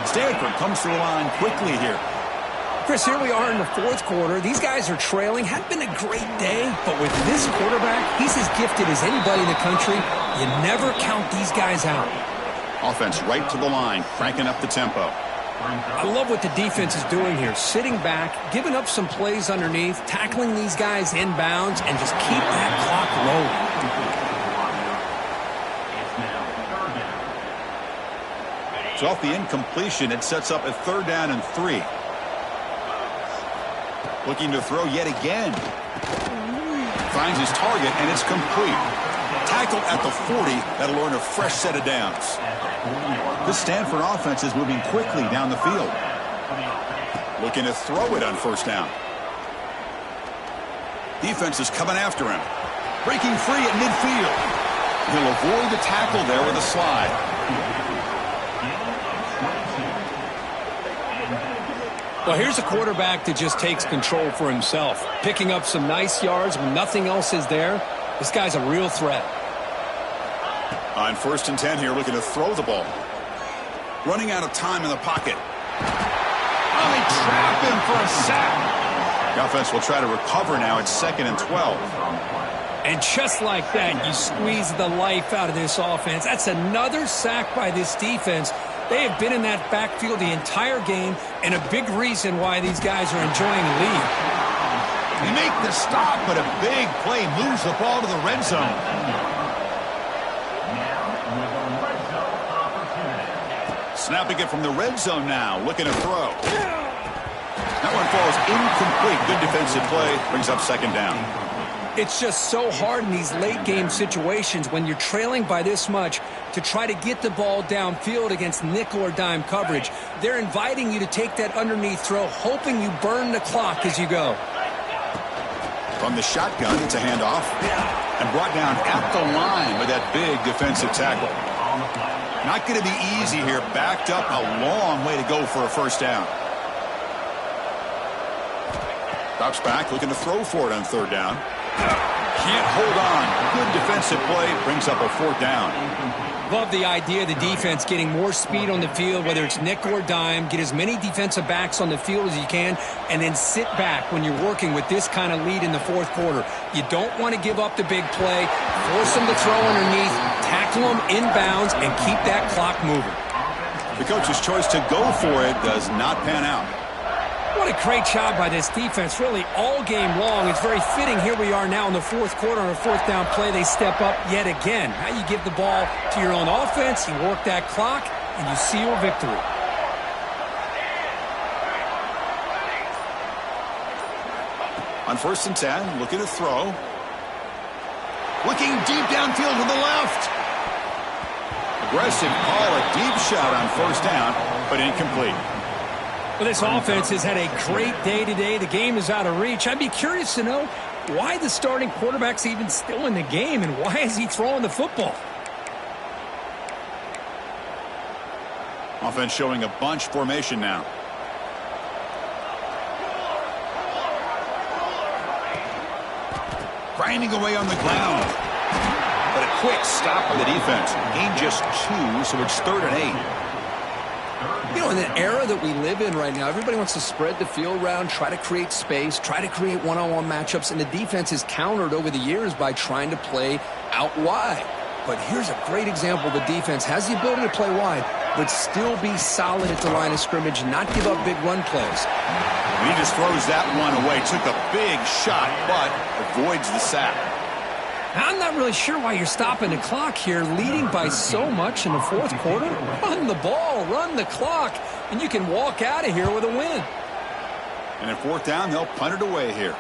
Stanford comes to the line quickly here. Chris, here we are in the 4th quarter. These guys are trailing. Had been a great day, but with this quarterback, he's as gifted as anybody in the country. You never count these guys out. Offense right to the line, cranking up the tempo. I love what the defense is doing here. Sitting back, giving up some plays underneath, tackling these guys inbounds, and just keep that clock rolling. So off the incompletion, it sets up a 3rd down and 3. Looking to throw yet again. Finds his target, and it's complete. Tackled at the 40. That'll earn a fresh set of downs. This Stanford offense is moving quickly down the field. Looking to throw it on 1st down. Defense is coming after him. Breaking free at midfield. He'll avoid the tackle there with a slide. Well, here's a quarterback that just takes control for himself. Picking up some nice yards when nothing else is there. This guy's a real threat. On 1st and 10 here, looking to throw the ball. Running out of time in the pocket. Oh, they trap him for a sack. The offense will try to recover now. It's 2nd and 12. And just like that, you squeeze the life out of this offense. That's another sack by this defense. They have been in that backfield the entire game, and a big reason why these guys are enjoying the lead. They make the stop, but a big play moves the ball to the red zone. Snapping it from the red zone now, looking to throw. That one falls incomplete. Good defensive play, brings up 2nd down. It's just so hard in these late-game situations when you're trailing by this much to try to get the ball downfield against nickel or dime coverage. They're inviting you to take that underneath throw, hoping you burn the clock as you go. From the shotgun, it's a handoff. And brought down at the line with that big defensive tackle. Not going to be easy here. Backed up a long way to go for a 1st down. Drops back, looking to throw for it on 3rd down. Can't hold on. Good defensive play. Brings up a 4th down. Love the idea of the defense getting more speed on the field, whether it's nickel or dime. Get as many defensive backs on the field as you can, and then sit back when you're working with this kind of lead in the 4th quarter. You don't want to give up the big play. Force them to throw underneath, tackle them inbounds, and keep that clock moving. The coach's choice to go for it does not pan out. What a great job by this defense, really all game long. It's very fitting. Here we are now in the 4th quarter on a 4th down play. They step up yet again. Now you give the ball to your own offense, you work that clock, and you seal victory. On 1st and 10, looking to throw. Looking deep downfield to the left. Aggressive call, a deep shot on 1st down, but incomplete. Well, this offense has had a great day today. The game is out of reach. I'd be curious to know why the starting quarterback's even still in the game, and why is he throwing the football? Offense showing a bunch formation now. Grinding away on the ground. But a quick stop by the defense. Gain just 2, so it's 3rd and 8. You know, in the era that we live in right now, everybody wants to spread the field around, try to create space, try to create one-on-one matchups, and the defense is countered over the years by trying to play out wide. But here's a great example. The defense has the ability to play wide, but still be solid at the line of scrimmage, not give up big run plays. And he just throws that one away. Took a big shot, but avoids the sack. I'm not really sure why you're stopping the clock here, leading by so much in the 4th quarter. Run the ball, run the clock, and you can walk out of here with a win. And at 4th down, they'll punt it away here.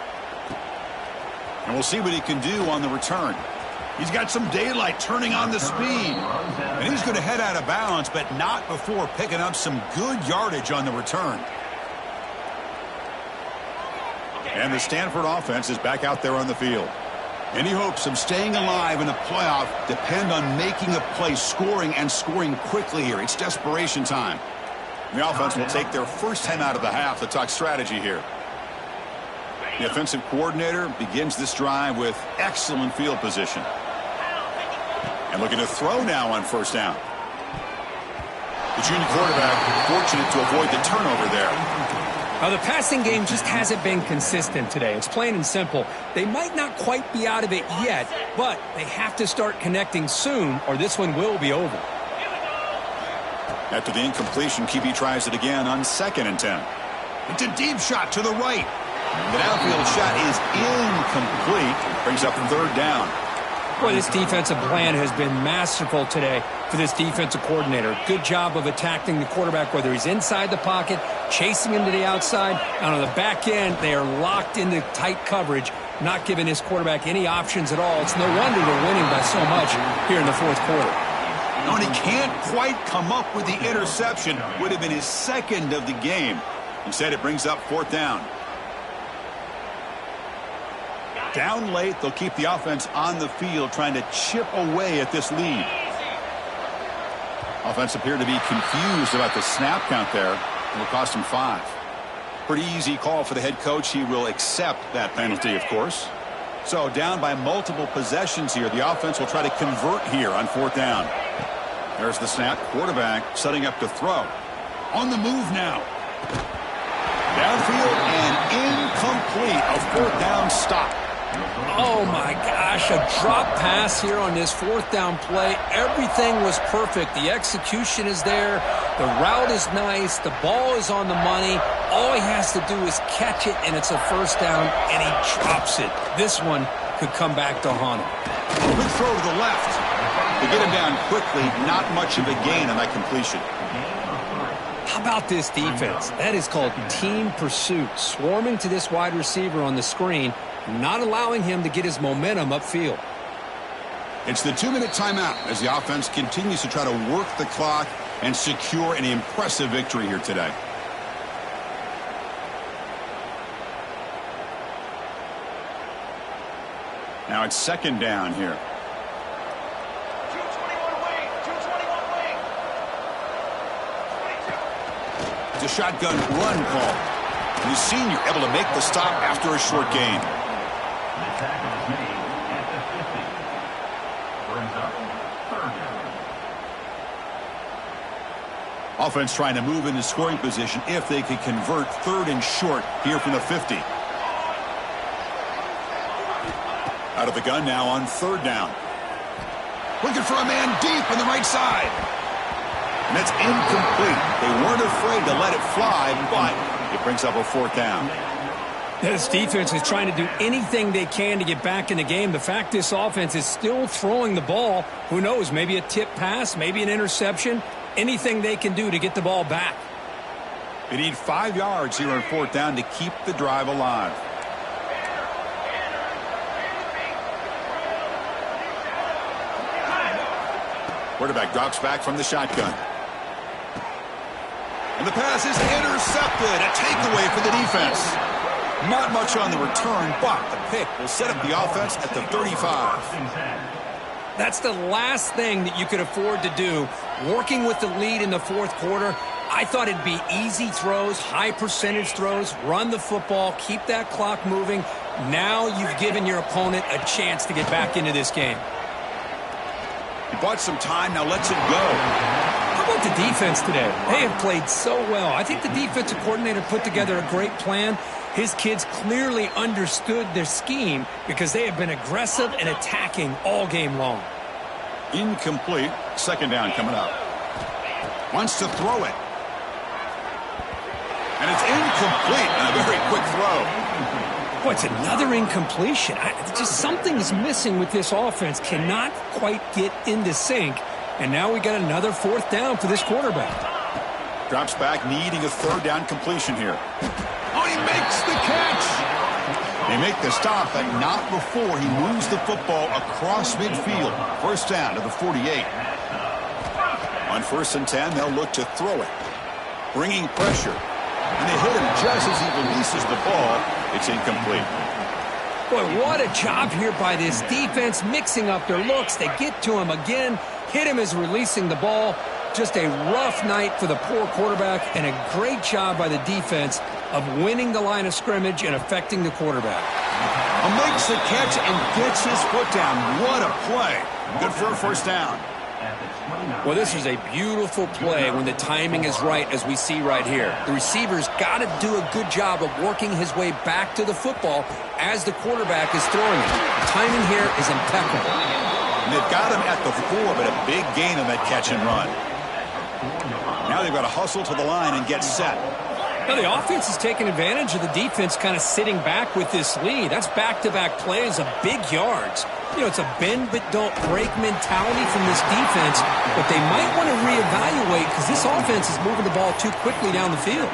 And we'll see what he can do on the return. He's got some daylight turning on the speed. And he's going to head out of bounds, but not before picking up some good yardage on the return. And the Stanford offense is back out there on the field. Any hopes of staying alive in a playoff depend on making a play, scoring, and scoring quickly here. It's desperation time. The offense will take their first 10 out of the half to talk strategy here. The offensive coordinator begins this drive with excellent field position. And looking to throw now on 1st down. The junior quarterback fortunate to avoid the turnover there. Now, the passing game just hasn't been consistent today. It's plain and simple. They might not quite be out of it yet, but they have to start connecting soon, or this one will be over. After the incompletion, QB tries it again on 2nd and 10. It's a deep shot to the right. The downfield shot is incomplete. Brings up 3rd down. Boy, this defensive plan has been masterful today for this defensive coordinator. Good job of attacking the quarterback, whether he's inside the pocket, chasing him to the outside, and on the back end, they are locked into tight coverage, not giving his quarterback any options at all. It's no wonder they're winning by so much here in the 4th quarter. And he can't quite come up with the interception. Would have been his 2nd of the game. Instead, it brings up 4th down. Down late, they'll keep the offense on the field trying to chip away at this lead. Offense appeared to be confused about the snap count there. It will cost him 5. Pretty easy call for the head coach. He will accept that penalty, of course. So down by multiple possessions here. The offense will try to convert here on 4th down. There's the snap. Quarterback setting up to throw. On the move now. Downfield and incomplete. A 4th down stop. Oh, my gosh, a drop pass here on this 4th down play. Everything was perfect. The execution is there. The route is nice. The ball is on the money. All he has to do is catch it, and it's a 1st down, and he drops it. This one could come back to haunt him. Good throw to the left. To get him down quickly, not much of a gain on that completion. How about this defense? That is called team pursuit. Swarming to this wide receiver on the screen, not allowing him to get his momentum upfield. It's the 2-minute timeout as the offense continues to try to work the clock and secure an impressive victory here today. Now it's 2nd down here. It's a shotgun run call. And the senior able to make the stop after a short gain. Offense trying to move into scoring position if they could convert 3rd and short here from the 50. Out of the gun now on 3rd down. Looking for a man deep on the right side. And that's incomplete. They weren't afraid to let it fly, but it brings up a 4th down. This defense is trying to do anything they can to get back in the game. The fact this offense is still throwing the ball, who knows, maybe a tip pass, maybe an interception, anything they can do to get the ball back. They need 5 yards here on 4th down to keep the drive alive. Quarterback drops back from the shotgun. And the pass is intercepted. A takeaway for the defense. Not much on the return, but the pick will set up the offense at the 35. That's the last thing that you could afford to do. Working with the lead in the 4th quarter, I thought it'd be easy throws, high percentage throws, run the football, keep that clock moving. Now you've given your opponent a chance to get back into this game. He bought some time, now lets it go. How about the defense today? They have played so well. I think the defensive coordinator put together a great plan. His kids clearly understood their scheme because they have been aggressive and attacking all game long. Incomplete. 2nd down coming up. Wants to throw it. And it's incomplete. And a very quick throw. Boy, it's another incompletion. Just something's missing with this offense. Cannot quite get into sync. And now we got another 4th down for this quarterback. Drops back, needing a 3rd down completion here. Oh, he makes the catch. They make the stop, but not before he moves the football across midfield. 1st down to the 48. On 1st and 10, they'll look to throw it. Bringing pressure. And they hit him just as he releases the ball. It's incomplete. Boy, what a job here by this defense, mixing up their looks. They get to him again, hit him as releasing the ball. Just a rough night for the poor quarterback, and a great job by the defense of winning the line of scrimmage and affecting the quarterback. Makes the catch and gets his foot down. What a play. Good for a 1st down. Well, this is a beautiful play when the timing is right, as we see right here. The receiver's got to do a good job of working his way back to the football as the quarterback is throwing it. The timing here is impeccable. And they've got him at the 4, but a big gain on that catch and run. Now they've got to hustle to the line and get set. Now the offense is taking advantage of the defense kind of sitting back with this lead. That's back-to-back plays of big yards. You know, it's a bend but don't break mentality from this defense, but they might want to reevaluate because this offense is moving the ball too quickly down the field.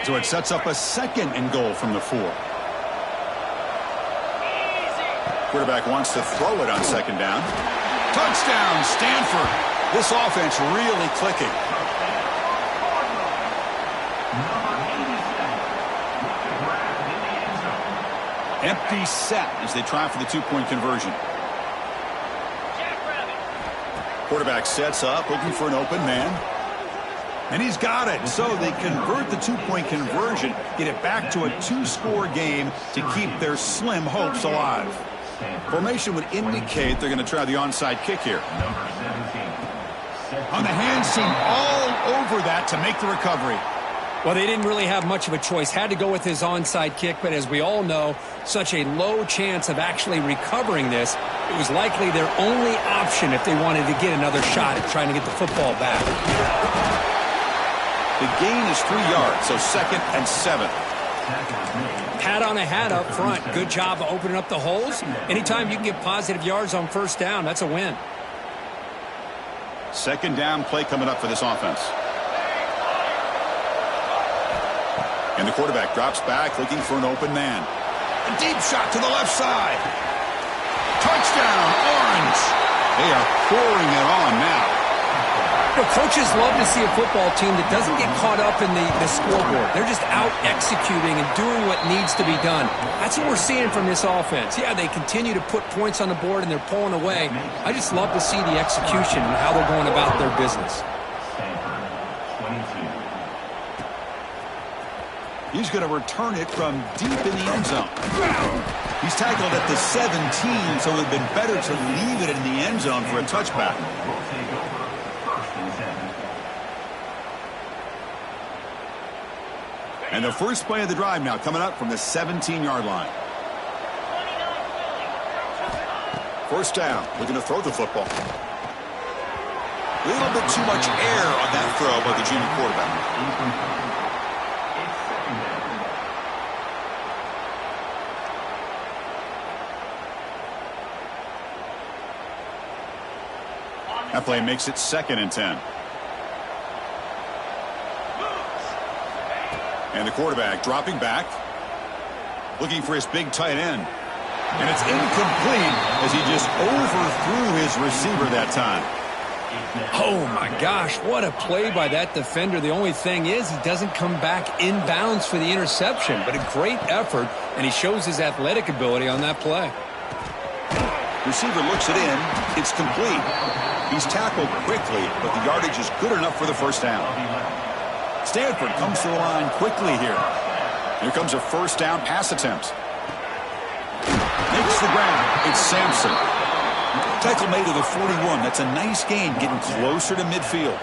So it sets up a 2nd and goal from the 4. Quarterback wants to throw it on 2nd down. Touchdown, Stanford. This offense really clicking. Empty set as they try for the 2-point conversion. Quarterback sets up, looking for an open man. And he's got it. So they convert the 2-point conversion, get it back to a 2-score game to keep their slim hopes alive. Formation would indicate they're going to try the onside kick here. On the hands team all over that to make the recovery. Well, they didn't really have much of a choice. Had to go with his onside kick, but as we all know, such a low chance of actually recovering this. It was likely their only option if they wanted to get another shot at trying to get the football back. The gain is 3 yards, so 2nd and 7. Hat on a hat up front. Good job of opening up the holes. Anytime you can get positive yards on 1st down, that's a win. 2nd down play coming up for this offense. And the quarterback drops back, looking for an open man. A deep shot to the left side. Touchdown, Orange. They are pouring it on now. Well, coaches love to see a football team that doesn't get caught up in the scoreboard. They're just out executing and doing what needs to be done. That's what we're seeing from this offense. Yeah, they continue to put points on the board and they're pulling away. I just love to see the execution and how they're going about their business. He's going to return it from deep in the end zone. He's tackled at the 17, so it would have been better to leave it in the end zone for a touchback. And the first play of the drive now coming up from the 17-yard line. First down, looking to throw the football. A little bit too much air on that throw by the junior quarterback. That play makes it 2nd and 10. And the quarterback dropping back, looking for his big tight end. And it's incomplete as he just overthrew his receiver that time. Oh, my gosh, what a play by that defender. The only thing is he doesn't come back inbounds for the interception, but a great effort, and he shows his athletic ability on that play. Receiver looks it in. It's complete. He's tackled quickly, but the yardage is good enough for the first down. Stanford comes to the line quickly here. Here comes a first down pass attempt. Makes the ground. It's Sampson. Tackle made to the 41. That's a nice gain, getting closer to midfield.